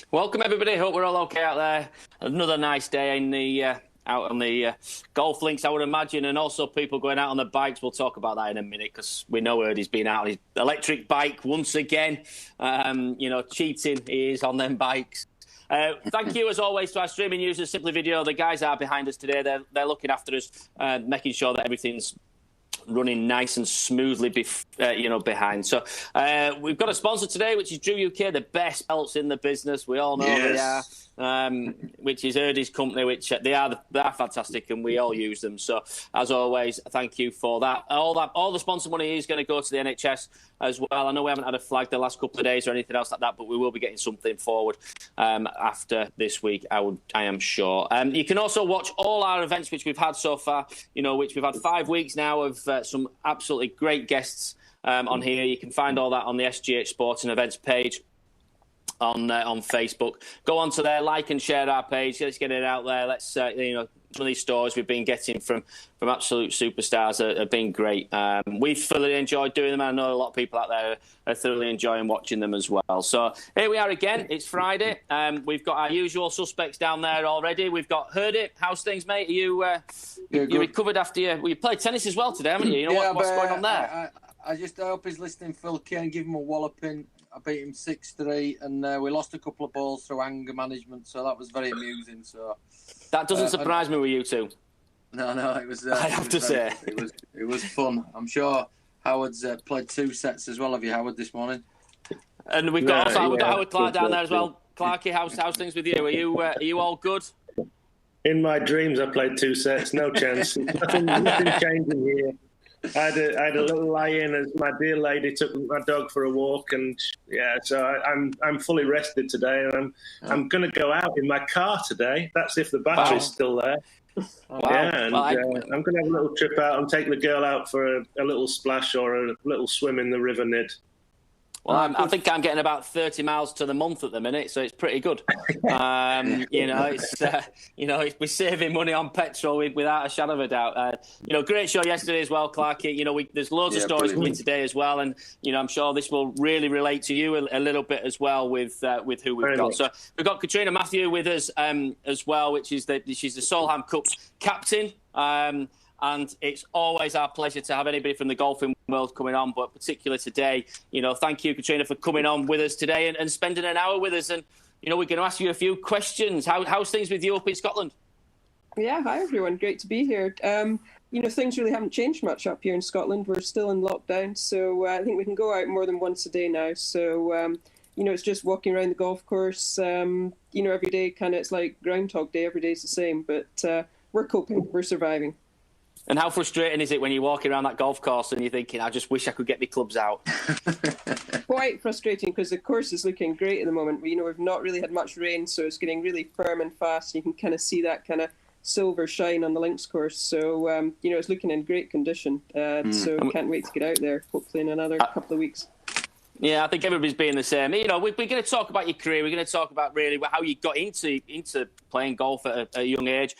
Welcome, everybody. Hope we're all okay out there. Another nice day in the out on the golf links, I would imagine, and also people going out on the bikes. We'll talk about that in a minute because we know Hurd has been out on his electric bike once again. Cheating he is on them bikes. Thank you, as always, to our streaming users, Simply Video. The guys are behind us today. They're looking after us, making sure that everything's running nice and smoothly behind. So we've got a sponsor today, which is Drew UK, the best belts in the business. We all know they are, which is Hurd's company, which they are fantastic, and we all use them. So as always, thank you for that. All the sponsor money is going to go to the NHS as well. I know we haven't had a flag the last couple of days or anything else like that, but we will be getting something forward after this week, I am sure. You can also watch all our events which we've had so far, which we've had 5 weeks now of some absolutely great guests on here. You can find all that on the SGH Sports and Events page on Facebook. Go on to there, like and share our page. Let's get it out there. Let's some of these stories we've been getting from absolute superstars have been great. We've thoroughly enjoyed doing them. I know a lot of people out there are thoroughly enjoying watching them as well. So here we are again. It's Friday. We've got our usual suspects down there already. We've got Hurd. How's things, mate? Are you recovered after you played tennis as well today, haven't you? What's going on there? I hope he's listening, Phil Kane. Give him a walloping. I beat him 6-3, and we lost a couple of balls through anger management, so that was very amusing. So that doesn't surprise me with you two. No, it was. I have to say, it was fun. I'm sure Howard's played 2 sets as well. Have you, Howard, this morning? And we've got Howard Clark down there as well. Clarky, how's things with you? Are you all good? In my dreams, I played 2 sets. No chance. nothing changing here. I had a little lie-in as my dear lady took my dog for a walk, and so I'm fully rested today, and I'm going to go out in my car today. That's if the battery's still there. Wow. Yeah, and I'm going to have a little trip out and take the girl out for a little splash or a little swim in the River Nid. Well, I think I'm getting about 30 miles to the month at the minute, so it's pretty good. We're saving money on petrol without a shadow of a doubt. Great show yesterday as well, Clarky. There's loads of stories coming today as well, and I'm sure this will really relate to you a little bit as well with who we've got. So we've got Catriona Matthew with us as well, she's the Solheim Cup captain. And it's always our pleasure to have anybody from the golfing world coming on, but particularly today, thank you, Catriona, for coming on with us today and spending an hour with us. And, we're going to ask you a few questions. How's things with you up in Scotland? Yeah, hi, everyone. Great to be here. Things really haven't changed much up here in Scotland. We're still in lockdown, so I think we can go out more than once a day now. So, it's just walking around the golf course. Every day, it's like Groundhog Day. Every day's the same, but we're coping. We're surviving. And how frustrating is it when you're walking around that golf course and you're thinking, I just wish I could get my clubs out? Quite frustrating, because the course is looking great at the moment. We've not really had much rain, so it's getting really firm and fast. You can kind of see that kind of silver shine on the links course. So, it's looking in great condition. So can't wait to get out there, hopefully in another couple of weeks. Yeah, I think everybody's being the same. We're going to talk about your career. We're going to talk about really how you got into playing golf at a young age.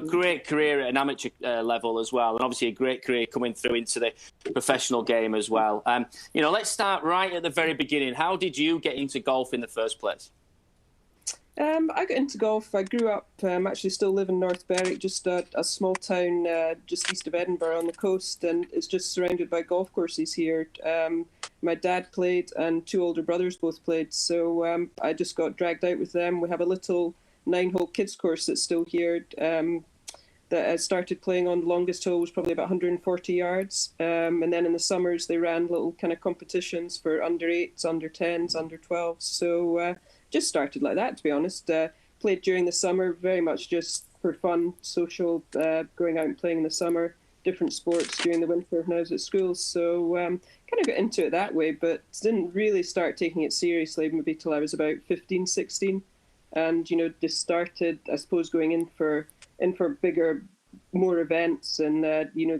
Great career at an amateur level as well, and obviously a great career coming through into the professional game as well. Let's start right at the very beginning. How did you get into golf in the first place? I got into golf. I grew up, actually still live in North Berwick, just a small town just east of Edinburgh on the coast, and it's just surrounded by golf courses here. My dad played and 2 older brothers both played, so I just got dragged out with them. We have a little 9-hole kids course that's still here that I started playing on. The longest hole was probably about 140 yards, and then in the summers they ran little kind of competitions for under 8s, under 10s, under 12s, so just started like that, to be honest. Played during the summer, very much just for fun, social, going out and playing in the summer, different sports during the winter when I was at school. So kind of got into it that way, but didn't really start taking it seriously maybe till I was about 15, 16. And, just started, I suppose, going in for bigger, more events, and,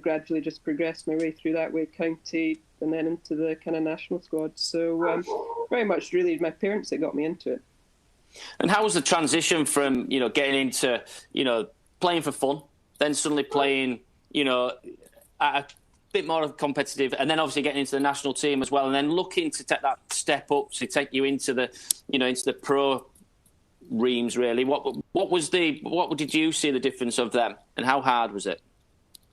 gradually just progressed my way through that way, county, and then into the kind of national squad. So very much really my parents that got me into it. And how was the transition from, getting into, playing for fun, then suddenly playing, at a bit more competitive, and then obviously getting into the national team as well, and then looking to take that step up to take you into the, into the pro reams, really. What did you see the difference of them, and how hard was it?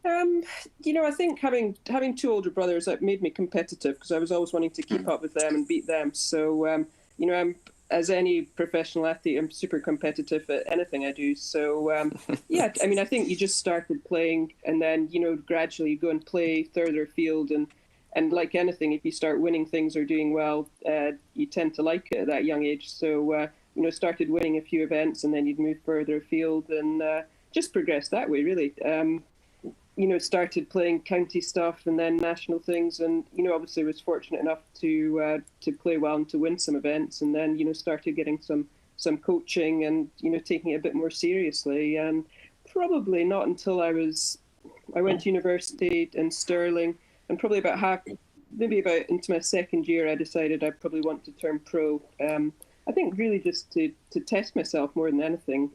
I think having two older brothers, that made me competitive because I was always wanting to keep up with them and beat them. So, I'm, as any professional athlete, I'm super competitive at anything I do. So, I think you just started playing and then, gradually go and play further afield. And like anything, if you start winning things or doing well, you tend to like it at that young age. So, started winning a few events and then you'd move further afield and just progress that way, really. Started playing county stuff and then national things, and obviously was fortunate enough to play well and to win some events, and then started getting some coaching and taking it a bit more seriously. And probably not until I went to university in Stirling, and probably about into my second year, I decided I probably want to turn pro. I think really just to test myself more than anything.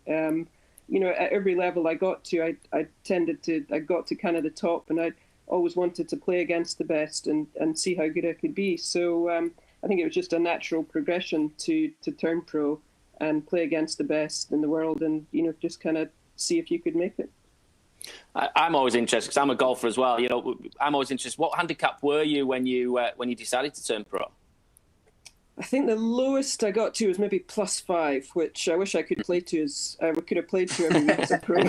At every level I got to, I got to kind of the top, and I always wanted to play against the best and see how good I could be. So I think it was just a natural progression to turn pro and play against the best in the world, and just kind of see if you could make it. I'm always interested because I'm a golfer as well. I'm always interested. What handicap were you when you decided to turn pro? I think the lowest I got to was maybe +5, which I wish I could play to. Could have played to every week as a pro.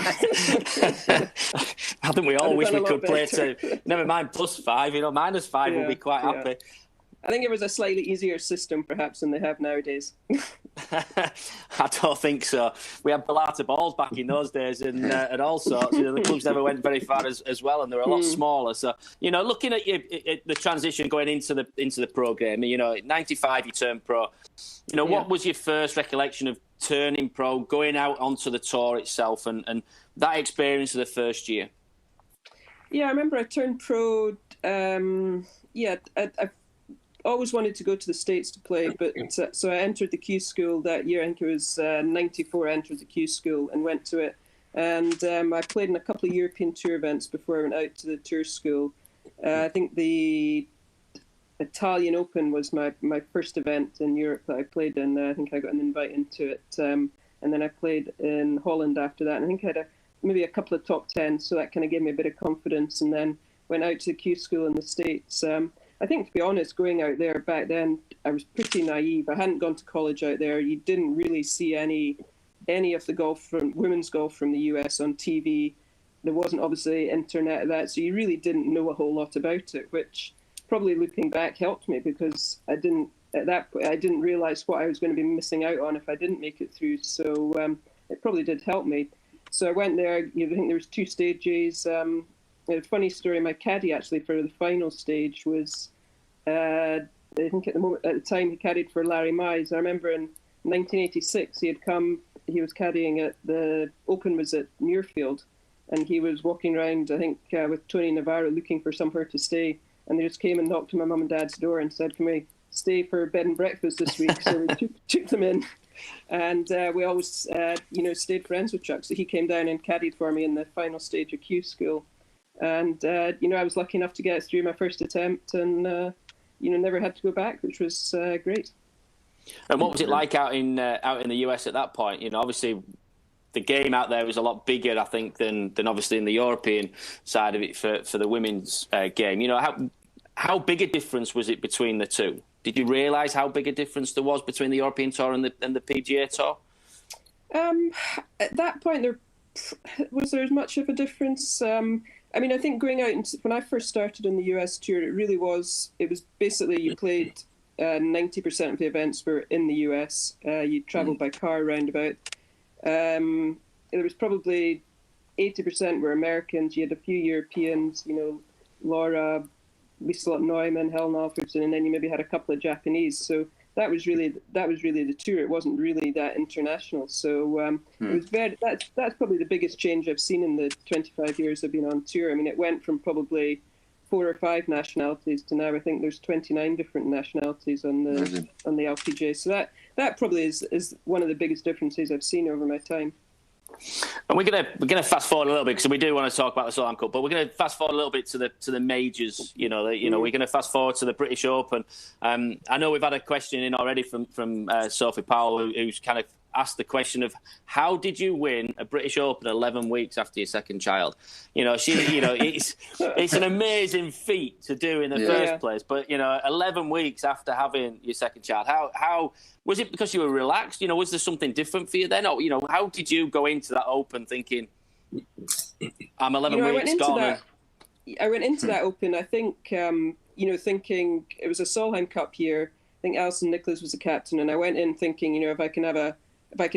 I think we all wish we could play to. Never mind +5. -5 would be quite happy. I think it was a slightly easier system, perhaps, than they have nowadays. I don't think so. We had Balata balls back in those days and all sorts. The clubs never went very far as well, and they were a lot smaller. So, looking at the transition going into the pro game, '95 you turned pro. What was your first recollection of turning pro, going out onto the tour itself, and that experience of the first year? Yeah, I remember I turned pro. I always wanted to go to the States to play, but so I entered the Q school that year. I think it was '94. I entered the Q school and went to it, and I played in a couple of European tour events before I went out to the tour school. I think the Italian Open was my first event in Europe that I played in. I think I got an invite into it, and then I played in Holland after that. And I think I had maybe a couple of top 10, so that kind of gave me a bit of confidence. And then went out to the Q school in the States. I think, to be honest, going out there back then, I was pretty naive. I hadn't gone to college out there. You didn't really see any of the women's golf from the US on TV. There wasn't obviously internet of that, so you really didn't know a whole lot about it, which probably looking back helped me because I didn't realize what I was going to be missing out on if I didn't make it through. So it probably did help me. So I went there. I think there was 2 stages. A funny story, my caddy actually for the final stage was, I think at the time he caddied for Larry Mize. I remember in 1986 he was caddying at the Open was at Muirfield, and he was walking around, I think, with Tony Navarro looking for somewhere to stay, and they just came and knocked on my mum and dad's door and said, "Can we stay for bed and breakfast this week?" So we took them in, and we always, stayed friends with Chuck. So he came down and caddied for me in the final stage of Q school. And, I was lucky enough to get through my first attempt and, never had to go back, which was great. And what was it like out in the US at that point? Obviously the game out there was a lot bigger, I think, than obviously in the European side of it for the women's game. How big a difference was it between the two? Did you realise how big a difference there was between the European Tour and the PGA Tour? At that point, was there as much of a difference? I think going out, when I first started on the US tour, it was basically you played 90% of the events were in the US. You travelled by car roundabout. There was probably 80% were Americans. You had a few Europeans, Laura, Liselott Neumann, Helen Alfredson, and then you maybe had a couple of Japanese. So that was really the tour. It wasn't really that international. So it was that's probably the biggest change I've seen in the 25 years I've been on tour. It went from probably 4 or 5 nationalities to now I think there's 29 different nationalities on the LPGA. So that probably is one of the biggest differences I've seen over my time. And we're gonna fast forward a little bit because we do want to talk about the Solheim Cup, but we're going to fast forward a little bit to the majors. We're going to fast forward to the British Open. I know we've had a question in already from Sophie Powell, who's kind of ask the question of how did you win a British Open 11 weeks after your second child? It's an amazing feat to do in the first place, but 11 weeks after having your second child, how was it? Because you were relaxed? Was there something different for you then? Or how did you go into that Open thinking, I'm 11 weeks gone? I went into that Open, I think, thinking it was a Solheim Cup year. I think Alison Nicholas was the captain, and I went in thinking, if I can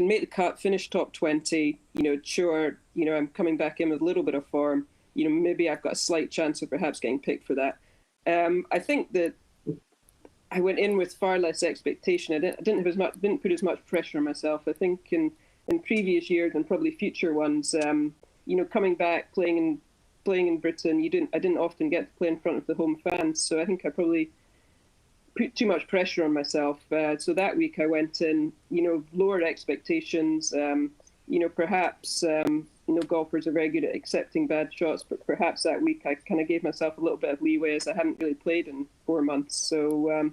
make the cut, finish top 20, sure, I'm coming back in with a little bit of form. Maybe I've got a slight chance of perhaps getting picked for that. I think that I went in with far less expectation. I didn't put as much pressure on myself. I think in previous years and probably future ones, coming back playing in Britain, I didn't often get to play in front of the home fans. So I think I probably put too much pressure on myself. So that week I went in, lower expectations. Perhaps golfers are very good at accepting bad shots, but perhaps that week I kind of gave myself a little bit of leeway as I hadn't really played in 4 months. So I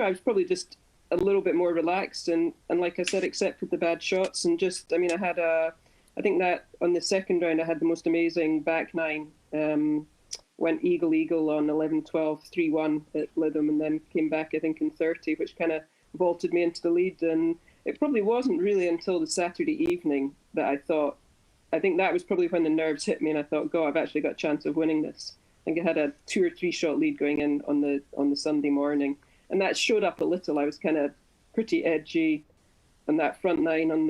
was probably just a little bit more relaxed and like I said, accepted the bad shots and just, I think that on the second round I had the most amazing back nine. Went eagle on 11-12, 3-1 at Lytham, and then came back, I think, in 30, which kind of vaulted me into the lead. And it probably wasn't really until the Saturday evening that I think that was probably when the nerves hit me, and I thought, God, I've actually got a chance of winning this. I think I had a 2 or 3 shot lead going in on the Sunday morning, and that showed up a little. I was kind of pretty edgy on that front nine on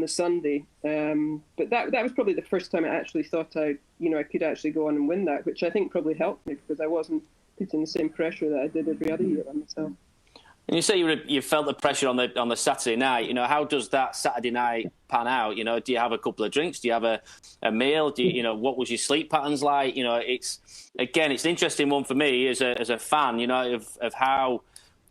the Sunday, but that was probably the first time I actually thought I could actually go on and win that, which I think probably helped me because I wasn't putting the same pressure that I did every other year on myself. And you say you felt the pressure on the Saturday night. How does that Saturday night pan out? Do you have a couple of drinks? Do you have a meal? Do you what was your sleep patterns like? It's an interesting one for me as a fan. Of how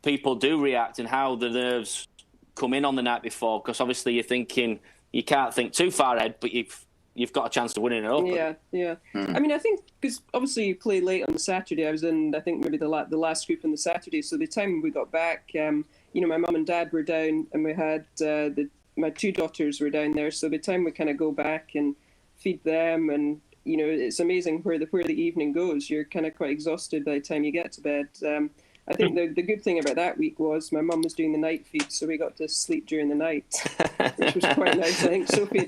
people do react and how the nerves come in on the night before, because obviously you're thinking you can't think too far ahead, but you've got a chance to win in an Open. Yeah. I think because obviously you play late on the Saturday. I was in, I think, maybe the last group on the Saturday. So the time we got back, my mum and dad were down, and we had my 2 daughters were down there. So by the time we kind of go back and feed them, and it's amazing where the evening goes. You're kind of quite exhausted by the time you get to bed. I think the good thing about that week was my mum was doing the night feed, so we got to sleep during the night, which was quite nice. I think Sophie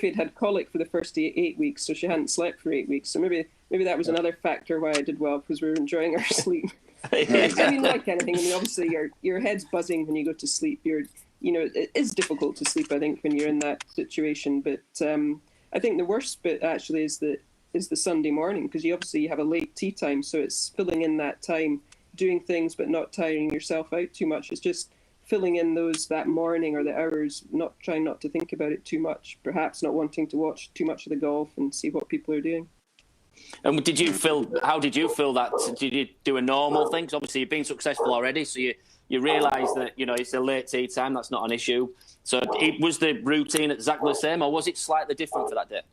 had had colic for the first 8 weeks, so she hadn't slept for 8 weeks. So maybe that was another factor why I did well, because we were enjoying our sleep. Like anything, obviously your head's buzzing when you go to sleep. It is difficult to sleep, I think, when you're in that situation. But I think the worst bit actually is the Sunday morning, because you have a late tea time, so it's filling in that time, doing things but not tiring yourself out too much. It's just filling in that morning or the hours, trying not to think about it too much, perhaps not wanting to watch too much of the golf and see what people are doing. And how did you feel that? Did you do a normal thing? 'Cause obviously you've been successful already, so you realise that it's a late tea time, that's not an issue. So was the routine exactly the same, or was it slightly different for that day?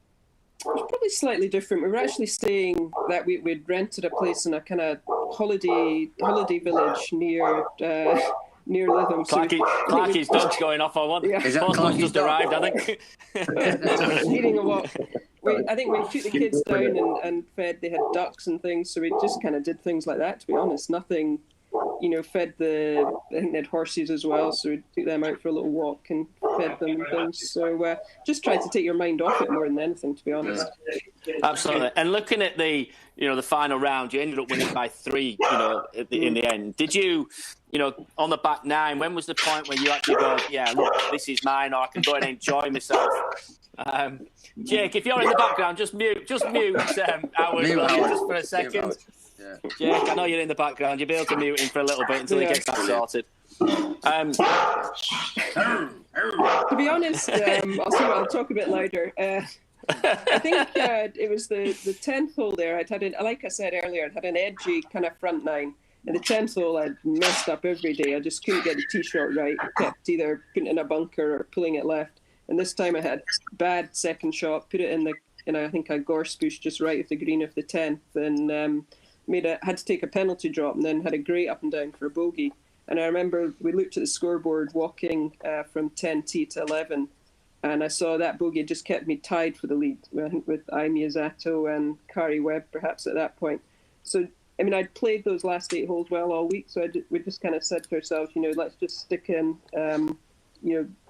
It was probably slightly different. We were actually staying that week. We'd rented a place in a kind of holiday village near Lytham. Clarky's dog's going off on one. Yeah. Is that Clarky's just arrived, I think. Needing a walk. I think we took the kids down and fed. They had ducks and things, so we just kind of did things like that. To be honest, nothing. Fed I think they had horses as well, so we took them out for a little walk and fed them and things. So just tried to take your mind off it more than anything, to be honest. Absolutely. And looking at the final round, you ended up winning by 3. In the end, did you? On the back nine, when was the point where you actually go, yeah, look, this is mine, or I can go and enjoy myself? Jake, if you're in the background, just mute Howard just for a second. Yeah. Jake, I know you're in the background. You'll be able to mute him for a little bit until he gets that sorted. To be honest, I'll talk a bit louder. I think it was the 10th hole there. Like I said earlier, I'd had an edgy kind of front nine. And the 10th hole, I'd messed up every day. I just couldn't get the tee shot right. I kept either putting it in a bunker or pulling it left. And this time I had bad second shot, put it in I think a gorse bush just right of the green of the 10th, and had to take a penalty drop, and then had a great up and down for a bogey. And I remember we looked at the scoreboard walking from 10T to 11, and I saw that bogey just kept me tied for the lead, I think with Ai Miyazato and Kari Webb perhaps at that point. So, I mean, I'd played those last 8 holes well all week, so we just kind of said to ourselves, let's just stick in,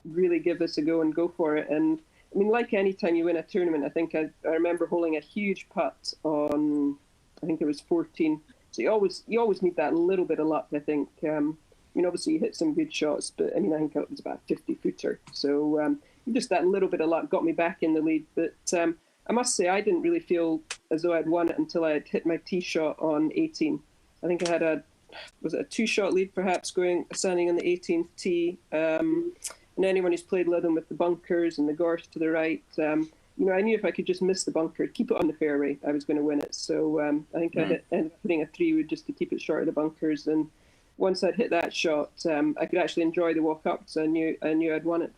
really give this a go and go for it. And, I mean, like any time you win a tournament, I think I remember holding a huge putt on, I think it was 14. So you always need that little bit of luck, I think. Obviously you hit some good shots, but I think it was about a 50-footer. So just that little bit of luck got me back in the lead. But I must say I didn't really feel as though I'd won it until I had hit my tee shot on 18. I think I had a 2-shot lead perhaps standing on the 18th tee. And anyone who's played Lytham with the bunkers and the gorse to the right, I knew if I could just miss the bunker, keep it on the fairway, I was going to win it. So I think I ended up hitting a 3-wood just to keep it short of the bunkers. And once I'd hit that shot, I could actually enjoy the walk up, so I knew I'd won it.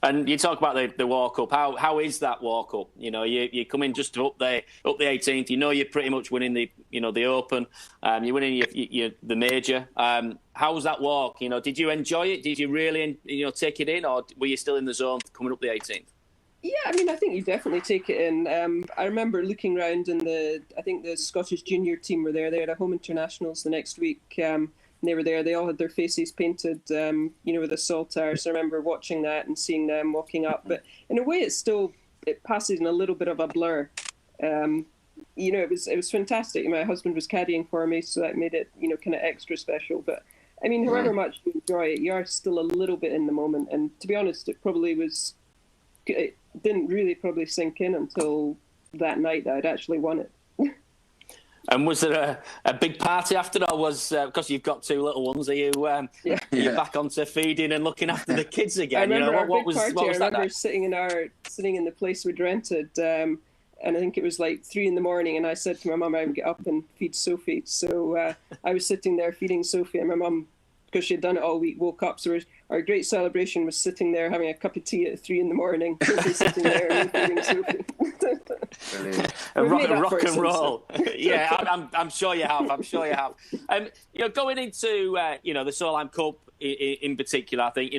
And you talk about the walk up. How is that walk up? You come in just up the 18th. You're pretty much winning the Open. You're winning the major. How was that walk? Did you enjoy it? Did you really take it in, or were you still in the zone coming up the 18th? Yeah, I think you definitely take it in. I remember looking around and I think the Scottish junior team were there. They had a home internationals the next week. They were there. They all had their faces painted, with a saltire. So I remember watching that and seeing them walking up. But in a way, it passes in a little bit of a blur. It was fantastic. My husband was caddying for me, so that made it, kind of extra special. But however much you enjoy it, you are still a little bit in the moment. And to be honest, it didn't really probably sink in until that night that I'd actually won it. And was there a big party after that? Because you've got 2 little ones, are you back onto feeding and looking after the kids again? I remember what was I that remember night? sitting in the place we'd rented, and I think it was like 3 a.m, and I said to my mum I would get up and feed Sophie. So I was sitting there feeding Sophie, and my mum, because she'd done it all week, woke up. So our great celebration was sitting there having a cup of tea at 3 a.m, Sophie sitting there and feeding Sophie. Rock and roll. Yeah, I'm sure you have. Going into the Solheim Cup in particular, I think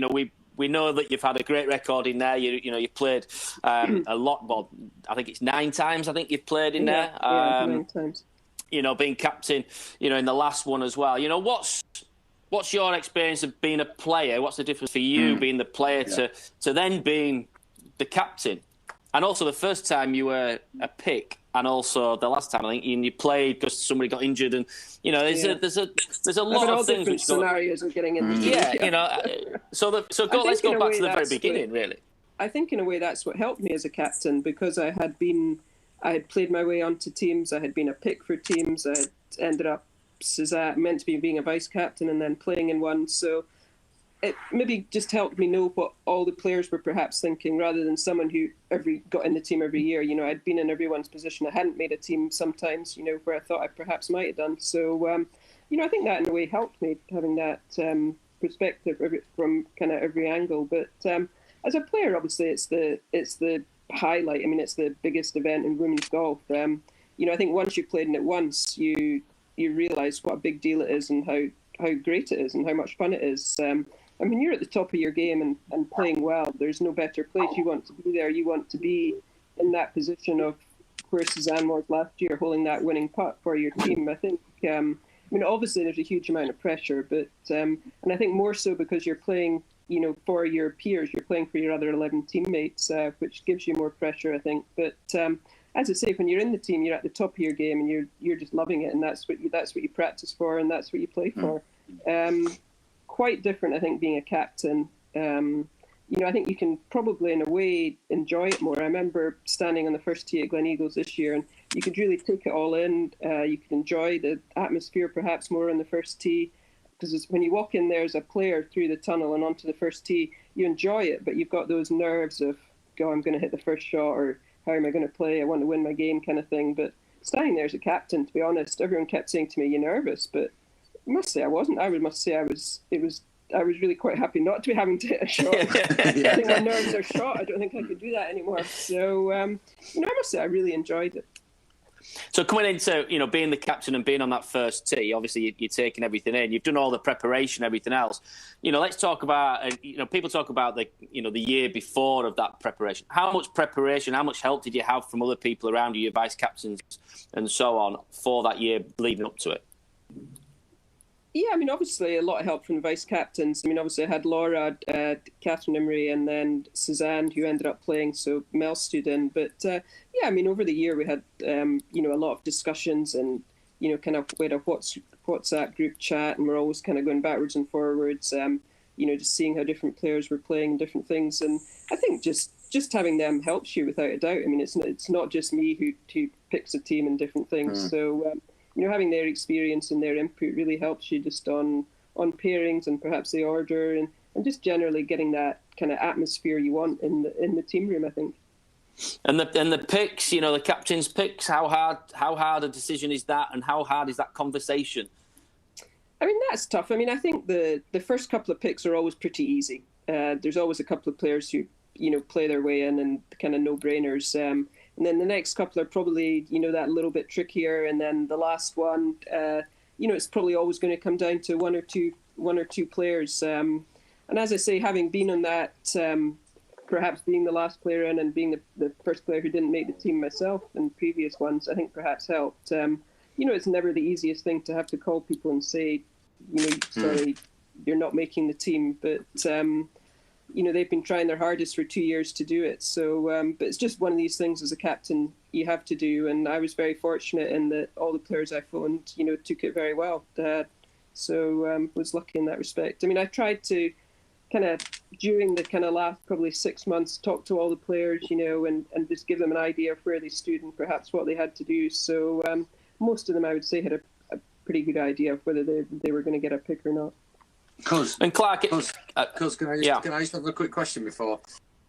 we know that you've had a great record in there. You've played a lot. Well, I think it's 9 times. I think you've played in there. 9 times. Being captain. In the last one as well. What's your experience of being a player? What's the difference for you being the player to then being the captain? And also the first time you were a pick, and also the last time I think you played because somebody got injured, and there's a lot of things which scenarios of getting injured. Let's go back to the very beginning, really. I think in a way that's what helped me as a captain, because I had played my way onto teams, I had been a pick for teams, I had ended up meant to be being a vice captain and then playing in one. So it maybe just helped me know what all the players were perhaps thinking, rather than someone who got in the team every year. I'd been in everyone's position. I hadn't made a team sometimes, where I thought I perhaps might have done. So, I think that in a way helped me, having that perspective from kind of every angle. But as a player, obviously, it's the highlight. It's the biggest event in women's golf. I think once you've played in it once, you realise what a big deal it is, and how great it is and how much fun it is. You're at the top of your game and playing well. There's no better place. You want to be there. You want to be in that position of where Suzanne was last year, holding that winning putt for your team. I think, obviously there's a huge amount of pressure, but and I think more so because you're playing, for your peers, you're playing for your other 11 teammates, which gives you more pressure, I think. But as I say, when you're in the team, you're at the top of your game, and you're just loving it, and that's what you practice for, and that's what you play for. Quite different, I think, being a captain. I think you can probably, in a way, enjoy it more. I remember standing on the first tee at Gleneagles this year, and you could really take it all in. You could enjoy the atmosphere perhaps more on the first tee, because when you walk in there as a player through the tunnel and onto the first tee, you enjoy it, but you've got those nerves of, I'm going to hit the first shot, or how am I going to play? I want to win my game, kind of thing. But standing there as a captain, to be honest, everyone kept saying to me, "You're nervous," but I must say I wasn't. I was really quite happy not to be having to hit a shot. I think my nerves are shot. I don't think I could do that anymore. So, I must say I really enjoyed it. So coming into, being the captain and being on that first tee, obviously you're taking everything in. You've done all the preparation, everything else. Let's talk about, people talk about the year before of that preparation. How much preparation, how much help did you have from other people around you, your vice captains and so on, for that year leading up to it? Yeah, I mean, obviously a lot of help from the vice captains. I mean, obviously I had Laura, Catherine Imrie, and then Suzanne, who ended up playing, so Mel stood in. But yeah, I mean, over the year we had, a lot of discussions and, kind of we had a WhatsApp group chat, and we're always kind of going backwards and forwards, just seeing how different players were playing and different things. And I think just having them helps you without a doubt. I mean, it's not just me who picks a team and different things. So, having their experience and their input really helps you just on pairings and perhaps the order and just generally getting that kind of atmosphere you want in the team room, I think. And the picks, the captain's picks, how hard a decision is that, and how hard is that conversation? I mean, that's tough. I mean, I think the first couple of picks are always pretty easy. There's always a couple of players who, play their way in and kind of no-brainers. And then the next couple are probably, that little bit trickier. And then the last one, it's probably always going to come down to one or two players. And as I say, having been on that, perhaps being the last player in and being the first player who didn't make the team myself in previous ones, I think perhaps helped. It's never the easiest thing to have to call people and say, sorry, you're not making the team. But they've been trying their hardest for 2 years to do it. So, but it's just one of these things as a captain you have to do. And I was very fortunate in that all the players I phoned, took it very well. So was lucky in that respect. I mean, I tried to kind of, during the kind of last probably 6 months, talk to all the players, and just give them an idea of where they stood and perhaps what they had to do. So most of them, I would say, had a pretty good idea of whether they were going to get a pick or not. Cuz, and Clark, can I just have a quick question before?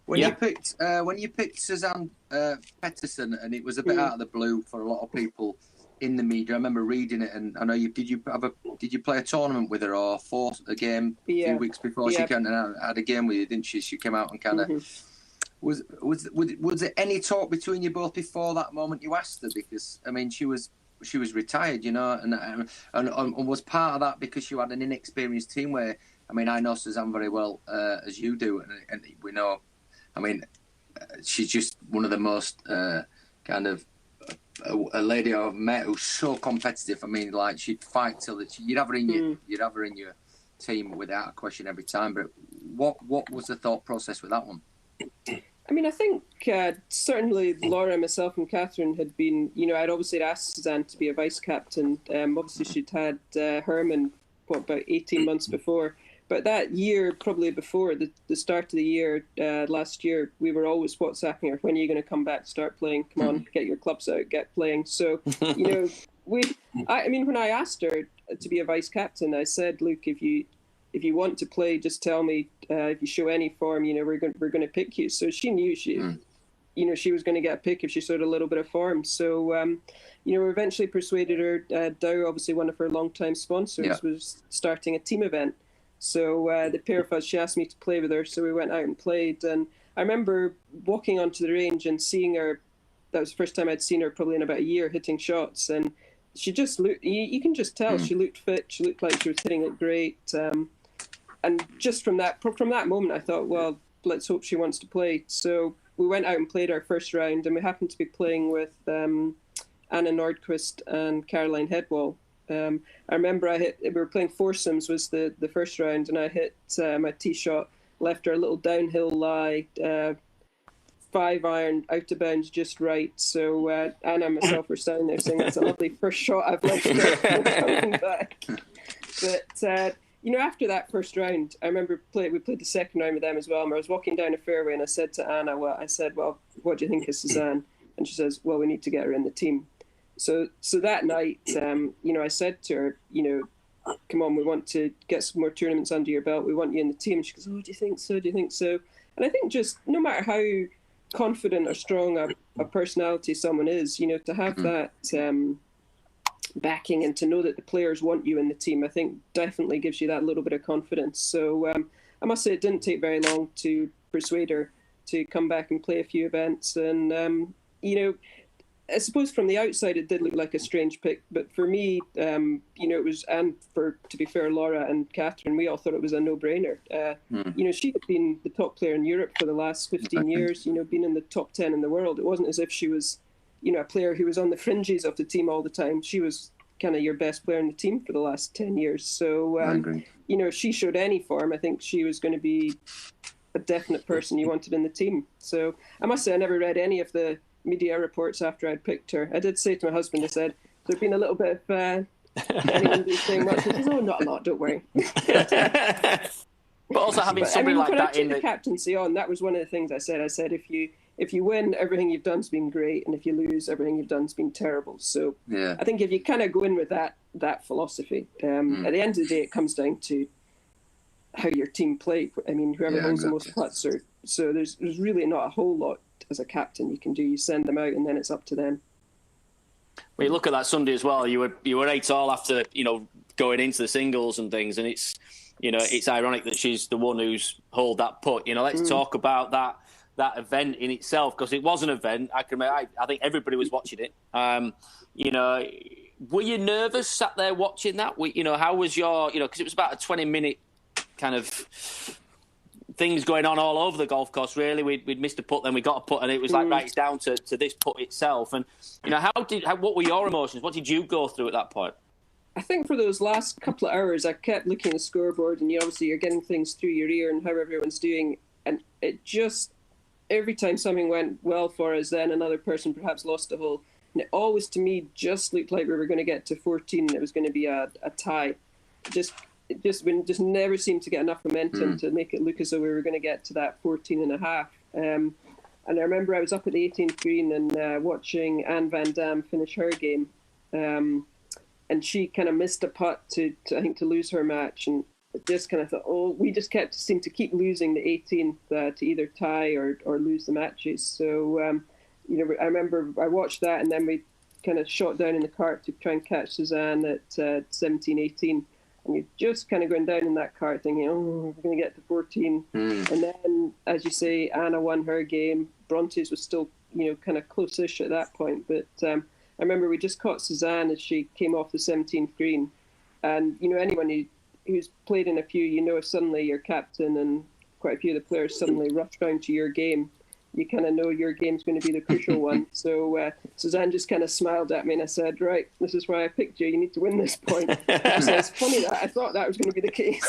When you picked Suzanne Pettersson, and it was a bit out of the blue for a lot of people in the media. I remember reading it, and I know did you play a tournament with her or force a game a few weeks before she kind of had a game with you, didn't she? She came out and kind of was there any talk between you both before that moment you asked her? Because I mean, she was retired, and was part of that because you had an inexperienced team where, I mean, I know Suzanne very well as you do, and we know, I mean, she's just one of the most kind of a lady I've met who's so competitive. I mean, like, she'd fight till you'd have her in your team without a question every time. But what was the thought process with that one? I mean, I think certainly Laura, myself and Catherine had been, I'd obviously asked Suzanne to be a vice captain. Obviously she'd had Herman, about 18 months before. But that year, probably before the start of the year, last year, we were always WhatsApping her, when are you going to come back, start playing? Come on, get your clubs out, get playing. So, when I asked her to be a vice captain, I said, look, if you want to play, just tell me. If you show any form, we're going to pick you. So she knew she was going to get a pick if she showed a little bit of form. So, we eventually persuaded her. Dow, obviously one of her longtime sponsors, was starting a team event. So the pair of us, she asked me to play with her. So we went out and played. And I remember walking onto the range and seeing her. That was the first time I'd seen her probably in about a year hitting shots. And she just looked, you can just tell she looked fit. She looked like she was hitting it great. And just from that moment, I thought, well, let's hope she wants to play. So we went out and played our first round, and we happened to be playing with Anna Nordquist and Caroline Headwall. I remember we were playing foursomes was the first round, and I hit my tee shot, left her a little downhill lie, 5-iron, out of bounds, just right. So Anna and myself were standing there saying, that's a lovely first shot I've left her coming back. But after that first round, I remember we played the second round with them as well. And I was walking down a fairway, and I said to Anna, what do you think of Suzanne? And she says, well, we need to get her in the team. So that night, I said to her, come on, we want to get some more tournaments under your belt. We want you in the team. And she goes, oh, do you think so? Do you think so? And I think just no matter how confident or strong a personality someone is, to have that backing and to know that the players want you in the team, I think definitely gives you that little bit of confidence. So I must say it didn't take very long to persuade her to come back and play a few events. And, I suppose from the outside it did look like a strange pick, but for me, it was, and to be fair, Laura and Catherine, we all thought it was a no-brainer. She had been the top player in Europe for the last 15 years, been in the top 10 in the world. It wasn't as if she was, a player who was on the fringes of the team all the time. She was kind of your best player in the team for the last 10 years. So, if she showed any form, I think she was going to be a definite person you wanted in the team. So I must say I never read any of the media reports after I'd picked her. I did say to my husband, I said, there'd been a little bit of anyone saying much. He says, oh, not a lot, don't worry. But also having somebody like that in the captaincy on, that was one of the things I said. I said, if you win, everything you've done's been great, and if you lose, everything you've done's been terrible. So I think if you kind of go in with that philosophy, at the end of the day, it comes down to how your team play. I mean, whoever holds the most putts. So there's really not a whole lot as a captain you can do. You send them out, and then it's up to them. Well, you look at that Sunday as well. You were 8-all after going into the singles and things, and it's ironic that she's the one who's hauled that putt. Let's talk about that event in itself, because it was an event. I think everybody was watching it. Were you nervous sat there watching that? How was your because it was about a 20-minute kind of things going on all over the golf course, really. We'd missed a putt, then we got a putt, and it was like, right, it's down to this putt itself. And, what were your emotions? What did you go through at that point? I think for those last couple of hours, I kept looking at the scoreboard, and obviously you're getting things through your ear and how everyone's doing. And it just, every time something went well for us, then another person perhaps lost a hole. And it always, to me, just looked like we were going to get to 14 and it was going to be a tie. It just never seemed to get enough momentum to make it look as though we were going to get to that 14 and a half. And I remember I was up at the 18th green and watching Anne Van Dam finish her game. And she kind of missed a putt to lose her match. And just kind of thought, we just seemed to keep losing the 18th to either tie or lose the matches. So, I remember I watched that, and then we kind of shot down in the cart to try and catch Suzanne at 17, 18. And you're just kind of going down in that cart thinking, we're going to get to 14. And then, as you say, Anna won her game. Bronte's was still, kind of close-ish at that point. But I remember we just caught Suzanne as she came off the 17th green. And, anyone who's played in a few, if suddenly your captain and quite a few of the players suddenly rush round to your game, you kind of know your game's going to be the crucial one. So Suzanne just kind of smiled at me, and I said, right, this is why I picked you. You need to win this point. She says, funny that I thought that was going to be the case.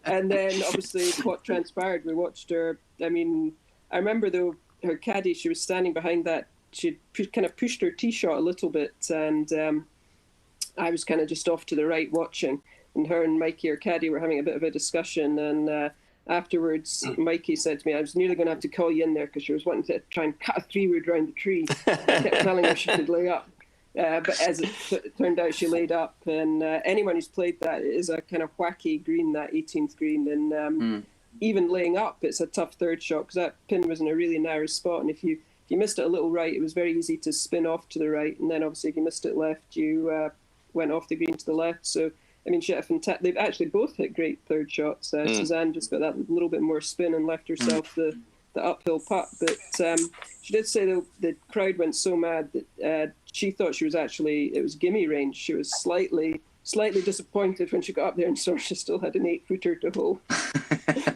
And then obviously what transpired, we watched her. I mean, I remember though, her caddy, she was standing behind that. She kind of pushed her tee shot a little bit, and I was kind of just off to the right watching. And her and Mikey, her caddy, were having a bit of a discussion, and afterwards, Mikey said to me, I was nearly going to have to call you in there because she was wanting to try and cut a 3-wood round the tree. I kept telling her she could lay up. But as it turned out, she laid up. And anyone who's played that, it is a kind of wacky green, that 18th green. And even laying up, it's a tough third shot because that pin was in a really narrow spot. And if you missed it a little right, it was very easy to spin off to the right. And then obviously if you missed it left, you went off the green to the left. So I mean, she had they've actually both hit great third shots. Suzanne just got that little bit more spin and left herself the uphill putt. But she did say the crowd went so mad that she thought it was gimme range. She was slightly disappointed when she got up there and saw she still had an 8-footer to hole.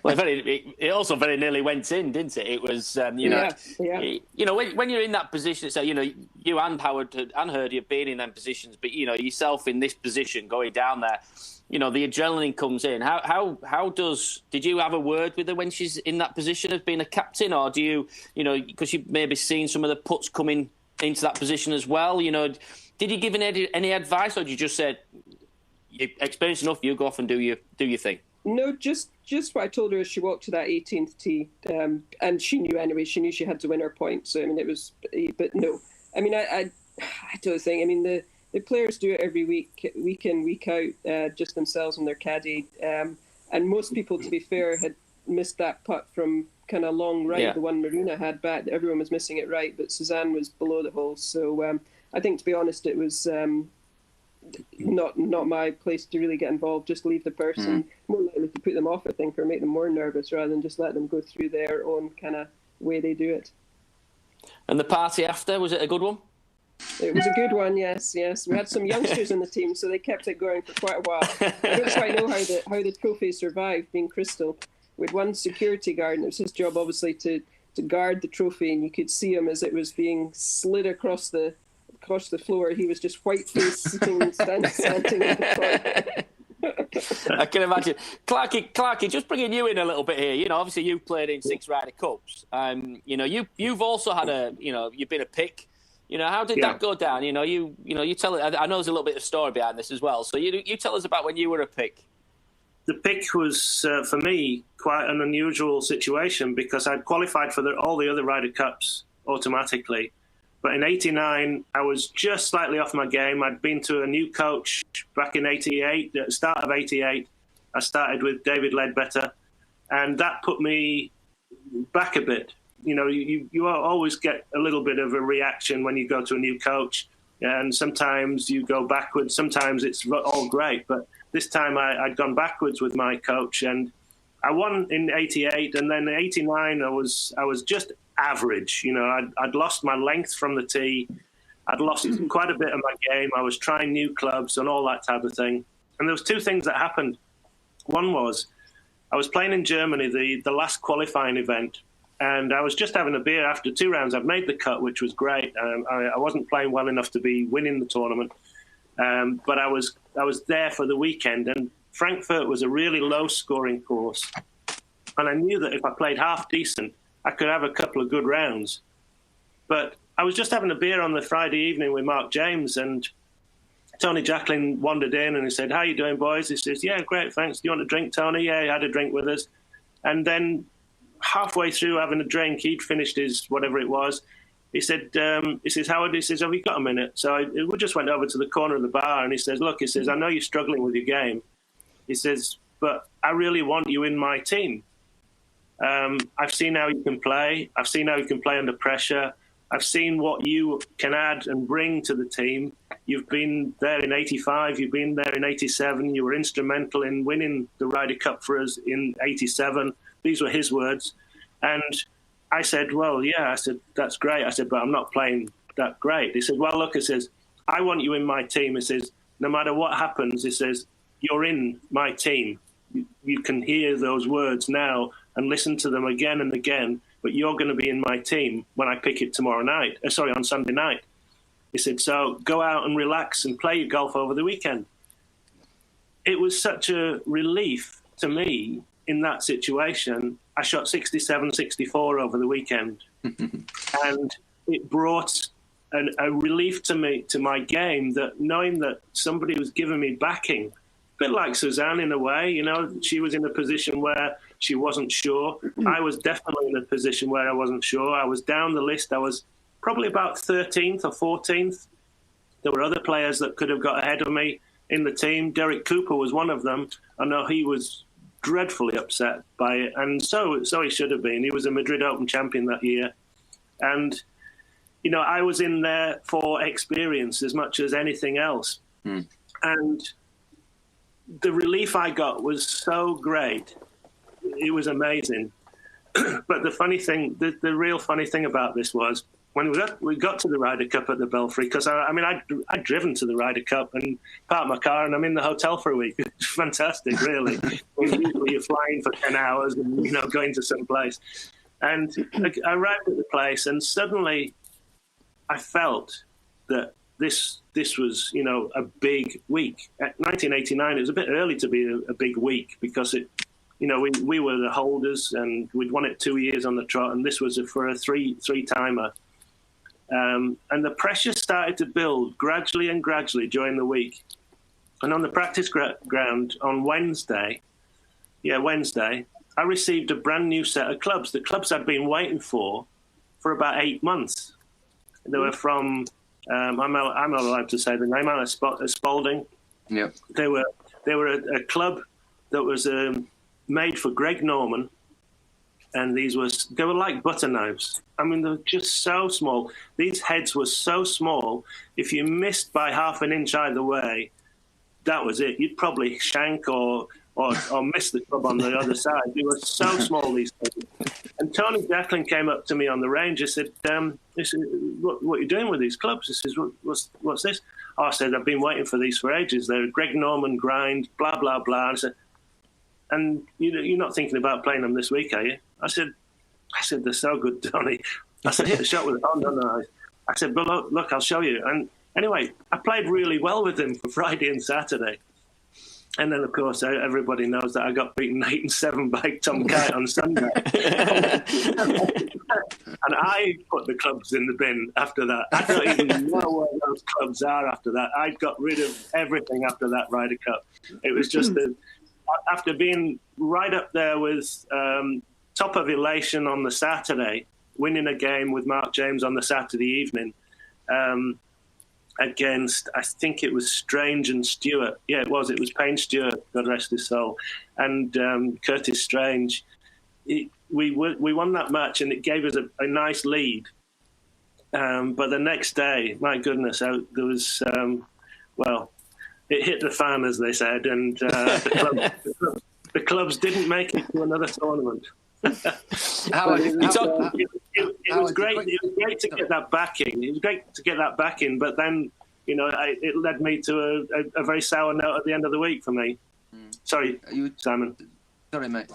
Well, it also very nearly went in, didn't it? It was, when you're in that position, so you and Howard and Hurd, you've been in them positions, but yourself in this position going down there, the adrenaline comes in. Did you have a word with her when she's in that position of being a captain, or do you, because you've maybe seen some of the putts coming into that position as well? Did you give any advice, or did you just say, you're experienced enough, you go off and do your thing? No, just what I told her as she walked to that 18th tee, and she knew anyway. She knew she had to win her point. So I mean, it was, but no. I mean, I don't think. I mean, the players do it every week in, week out, just themselves and their caddy. And most people, to be fair, had missed that putt from kind of long right. Yeah. The one Marina had back, everyone was missing it right, but Suzanne was below the hole. So I think, to be honest, it was. Not my place to really get involved. Just leave the person. More likely to put them off, I think, or make them more nervous rather than just let them go through their own kind of way they do it. And the party after, was it a good one? It was a good one, yes. We had some youngsters in the team, so they kept it going for quite a while. I don't quite know how the trophy survived being crystal. We had one security guard, and it was his job, obviously, to guard the trophy, and you could see him as it was being slid across the floor. He was just white-faced, standing in the front. I can imagine. Clarky, just bringing you in a little bit here. Obviously you've played in 6 Ryder Cups. You've also had you've been a pick. How did that go down? You tell it. I know there's a little bit of story behind this as well. So you tell us about when you were a pick. The pick was, for me, quite an unusual situation because I'd qualified for all the other Ryder Cups automatically. But in '89, I was just slightly off my game. I'd been to a new coach back in '88. At the start of '88, I started with David Ledbetter, and that put me back a bit. You always get a little bit of a reaction when you go to a new coach, and sometimes you go backwards. Sometimes it's all great, but this time I'd gone backwards with my coach, and I won in '88, and then in '89 I was just average. I'd lost my length from the tee. I'd lost quite a bit of my game. I was trying new clubs and all that type of thing. And there was 2 things that happened. One was I was playing in Germany, the last qualifying event, and I was just having a beer after 2 rounds. I'd made the cut, which was great. I wasn't playing well enough to be winning the tournament, but I was there for the weekend. And Frankfurt was a really low-scoring course, and I knew that if I played half decent, I could have a couple of good rounds. But I was just having a beer on the Friday evening with Mark James, and Tony Jacklin wandered in and he said, "How you doing, boys?" He says, "Yeah, great, thanks. Do you want a drink, Tony?" Yeah, he had a drink with us. And then halfway through having a drink, he'd finished his whatever it was. He said, "Howard," he says, "have you got a minute?" So we just went over to the corner of the bar and he says, "Look," he says, "I know you're struggling with your game." He says, "But I really want you in my team. I've seen how you can play. I've seen how you can play under pressure. I've seen what you can add and bring to the team. You've been there in '85. You've been there in '87. You were instrumental in winning the Ryder Cup for us in '87. These were his words. And I said, "Well, yeah." I said, "That's great." I said, "But I'm not playing that great." He said, "Well, look," he says, "I want you in my team." He says, "No matter what happens," he says, "you're in my team. You can hear those words now and listen to them again and again, but you're going to be in my team when I pick it on Sunday night." He said, "So go out and relax and play your golf over the weekend." It was such a relief to me in that situation. I shot 67, 64 over the weekend. And it brought a relief to me, to my game, that knowing that somebody was giving me backing, a bit like Suzanne in a way. She was in a position where she wasn't sure. I was definitely in a position where I wasn't sure. I was down the list. I was probably about 13th or 14th. There were other players that could have got ahead of me in the team. Derek Cooper was one of them. I know he was dreadfully upset by it, and so he should have been. He was a Madrid Open champion that year. And, I was in there for experience as much as anything else. And the relief I got was so great. It was amazing. But the real funny thing about this was when we got to the Ryder Cup at the Belfry, because I'd driven to the Ryder Cup and parked my car and I'm in the hotel for a week. It's fantastic, really. Usually you're flying for 10 hours and, going to some place. And I arrived at the place and suddenly I felt that this was, a big week. At 1989, it was a bit early to be a big week because we were the holders and we'd won it 2 years on the trot, and this was for a three-timer. And the pressure started to build gradually during the week. And on the practice ground on Wednesday, I received a brand new set of clubs. The clubs I'd been waiting for about 8 months. They were from, I'm not allowed to say the name, out of Spalding. Yeah. They were a club that was made for Greg Norman. And they were like butter knives. They're just so small. These heads were so small. If you missed by half an inch either way, that was it. You'd probably shank or or miss the club on the other side. They were so small, these things. And Tony Declan came up to me on the range. He said, what are you doing with these clubs? He says, what's this? Oh, I said, I've been waiting for these for ages. They're Greg Norman grind, blah, blah, blah. And I said, and you're not thinking about playing them this week, are you? I said, they're so good, Tony. I said, hit the shot with it. Oh, no. I said, but look, I'll show you. And anyway, I played really well with him for Friday and Saturday. And then, of course, everybody knows that I got beaten 8-7 by Tom Kite on Sunday. And I put the clubs in the bin after that. I don't even know where those clubs are after that. I got rid of everything after that Ryder Cup. It was just after being right up there with top of elation on the Saturday, winning a game with Mark James on the Saturday evening, against, I think it was Strange and Stewart. Yeah, it was Payne Stewart, God rest his soul, and Curtis Strange. We won that match, and it gave us a nice lead. But the next day, my goodness, there was, it hit the fan, as they said, and the clubs didn't make it to another tournament. It was great. It was great to get that backing. It was great to get that backing, but then, it led me to a very sour note at the end of the week for me. Sorry, Simon. Sorry, mate.